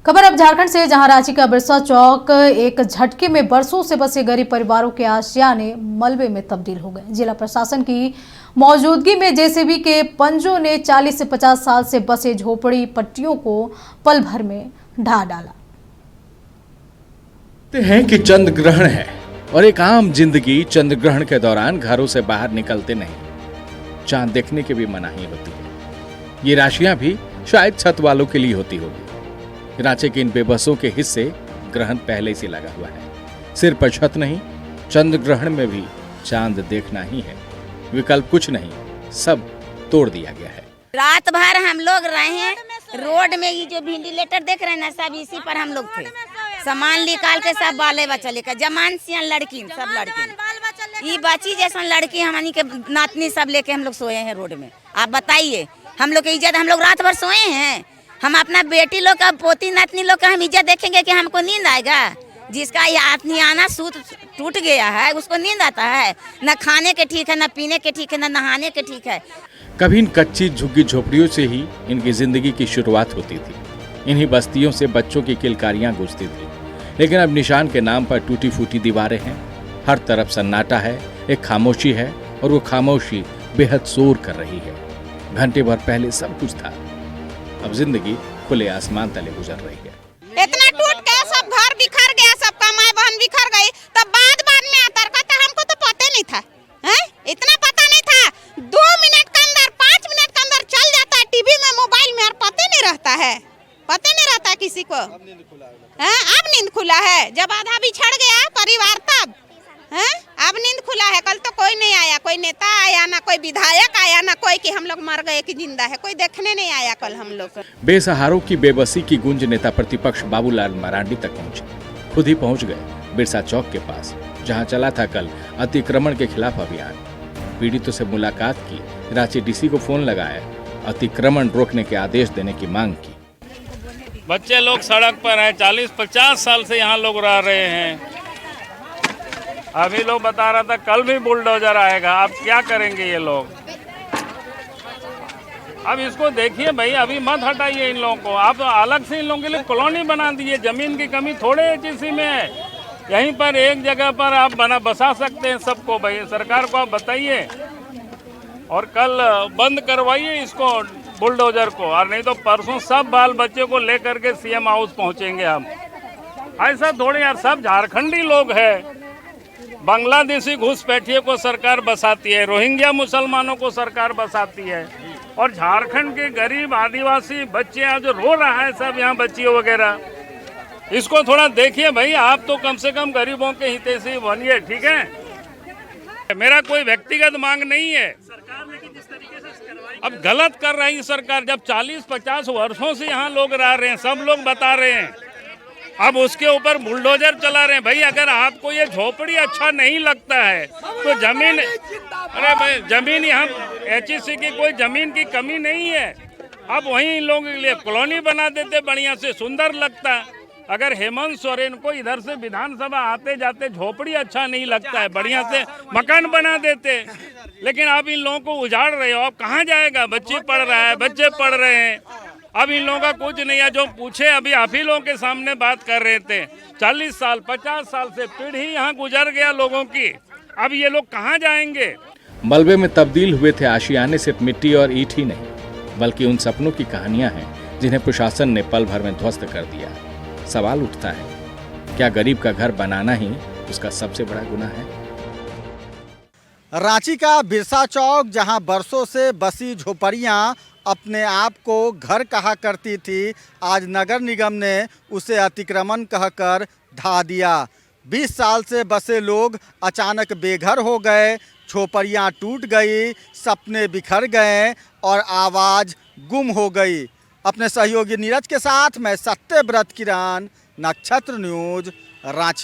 खबर अब झारखंड से, जहां रांची का बिरसा चौक एक झटके में बरसों से बसे गरीब परिवारों के आशियाने मलबे में तब्दील हो गए। जिला प्रशासन की मौजूदगी में जेसीबी के पंजों ने 40 से 50 साल से बसे झोपड़ी पट्टियों को पल भर में ढा डाला। हैं कि चंद्र ग्रहण है और एक आम जिंदगी चंद्र ग्रहण के दौरान घरों से बाहर निकलते नहीं। चांद देखने की भी मनाही होती है। ये राशियां भी शायद छत वालों के लिए होती होगी। रांची के इन बेबसों के हिस्से ग्रहण पहले से लगा हुआ है। सिर पर छत नहीं, चंद्र ग्रहण में भी चांद देखना ही है। विकल्प कुछ नहीं, सब तोड़ दिया गया है। रात भर हम लोग रहे रोड में। ये जो वेंटिलेटर देख रहे हैं ना, सब इसी पर हम लोग थे। सामान निकाल के सब बाले बच्चा लेकर, जमान सियान लड़की, सब लड़की, ये बच्ची जैसा लड़की हमारी के नातनी सब लेके हम लोग सोए हैं रोड में। आप बताइए, हम लोग की इज्जत, हम लोग रात भर सोए हैं। हम अपना बेटी लोग का, पोती नातनी लोग का हम इज्जत देखेंगे कि हमको नींद आएगा? जिसका ये आना सूत टूट गया है उसको नींद आता है? न खाने के ठीक है, न पीने के ठीक है, न नहाने के ठीक है। कभी इन कच्ची झुग्गी झोपड़ियों से ही इनकी जिंदगी की शुरुआत होती थी। इन्हीं बस्तियों से बच्चों की किलकारियां गूंजती थी। लेकिन अब निशान के नाम पर टूटी फूटी दीवारें हैं। हर तरफ सन्नाटा है, एक खामोशी है, और वो खामोशी बेहद शोर कर रही है। घंटे भर पहले सब कुछ था, अब जिंदगी खुले आसमान तले गुजर रही है। इतना टूट गया, सब घर बिखर गया, सबका माँ बहन बिखर गई। तब बाद में आता था, हमको तो पता नहीं था, हैं? इतना पता नहीं था। 2 मिनट के अंदर, 5 मिनट के अंदर चल जाता है टीवी में, मोबाइल में, और पता नहीं रहता है, पता नहीं रहता किसी को। अब नींद खुला है, जब आधा बिछड़ गया परिवार तब अब नींद खुला है। कल तो कोई नहीं आया, कोई नेता आया, ना कोई विधायक आया, ना कोई कि हम लोग मर गए कि जिंदा है, कोई देखने नहीं आया कल हम लोग। बेसहारों की बेबसी की गूंज नेता प्रतिपक्ष बाबूलाल मरांडी तक पहुंची। खुद ही पहुंच गए बिरसा चौक के पास, जहां चला था कल अतिक्रमण के खिलाफ अभियान। पीड़ितों से मुलाकात की, रांची डीसी को फोन लगाया, अतिक्रमण रोकने के आदेश देने की मांग की। बच्चे लोग सड़क पर हैं, 40-50 साल से यहाँ लोग रह रहे हैं। अभी लोग बता रहा था कल भी बुलडोजर आएगा। अब क्या करेंगे ये लोग? अब इसको देखिए भाई, अभी मत हटाइए इन लोगों को। आप अलग से इन लोगों के लिए कॉलोनी बना दीजिए। जमीन की कमी थोड़े एचईसी में है, यहीं पर एक जगह पर आप बसा सकते हैं सबको। भाई सरकार को आप बताइए, और कल बंद करवाइए इसको, बुलडोजर को। और नहीं तो परसों सब बाल बच्चे को लेकर के सीएम हाउस पहुंचेंगे हम। ऐसा थोड़े यार, सब झारखंडी लोग हैं। बांग्लादेशी घुसपैठिए को सरकार बसाती है, रोहिंग्या मुसलमानों को सरकार बसाती है, और झारखंड के गरीब आदिवासी बच्चे यहाँ जो रो रहा है सब, यहाँ बच्चियों वगैरह, इसको थोड़ा देखिए भाई। आप तो कम से कम गरीबों के हितैषी बनिए, ठीक है? मेरा कोई व्यक्तिगत मांग नहीं है। अब गलत कर रही सरकार, जब 40-50 वर्षों से यहाँ लोग रह रहे हैं, सब लोग बता रहे हैं, अब उसके ऊपर बुलडोजर चला रहे हैं। भाई अगर आपको ये झोपड़ी अच्छा नहीं लगता है तो जमीन, अरे भाई जमीन, यहाँ एचईसी की कोई जमीन की कमी नहीं है। अब वहीं इन लोगों के लिए कॉलोनी बना देते, बढ़िया से, सुंदर लगता। अगर हेमंत सोरेन को इधर से विधानसभा आते जाते झोपड़ी अच्छा नहीं लगता है, बढ़िया से मकान बना देते। लेकिन आप इन लोगों को उजाड़ रहे हो। अब कहाँ जाएगा? बच्चे पढ़ रहा है, बच्चे पढ़ रहे हैं। अब इन लोगों का कुछ नहीं है। जो पूछे, अभी आप ही लोगों के सामने बात कर रहे थे, 40 साल 50 साल से पीढ़ी यहाँ गुजर गया लोगों की। अब ये लोग कहाँ जाएंगे? मलबे में तब्दील हुए थे आशियाने सिर्फ मिट्टी और ईंट ही नहीं, बल्कि उन सपनों की कहानियां हैं जिन्हें प्रशासन ने पल भर में ध्वस्त कर दिया। सवाल उठता है, क्या गरीब का घर बनाना ही उसका सबसे बड़ा गुनाह है? रांची का बिरसा चौक, जहां बरसों से बसी झोपड़ियां अपने आप को घर कहा करती थी, आज नगर निगम ने उसे अतिक्रमण कहकर ढा दिया। 20 साल से बसे लोग अचानक बेघर हो गए, झोपड़ियां टूट गई, सपने बिखर गए और आवाज़ गुम हो गई। अपने सहयोगी नीरज के साथ मैं सत्यव्रत किरण, नक्षत्र न्यूज़, रांची।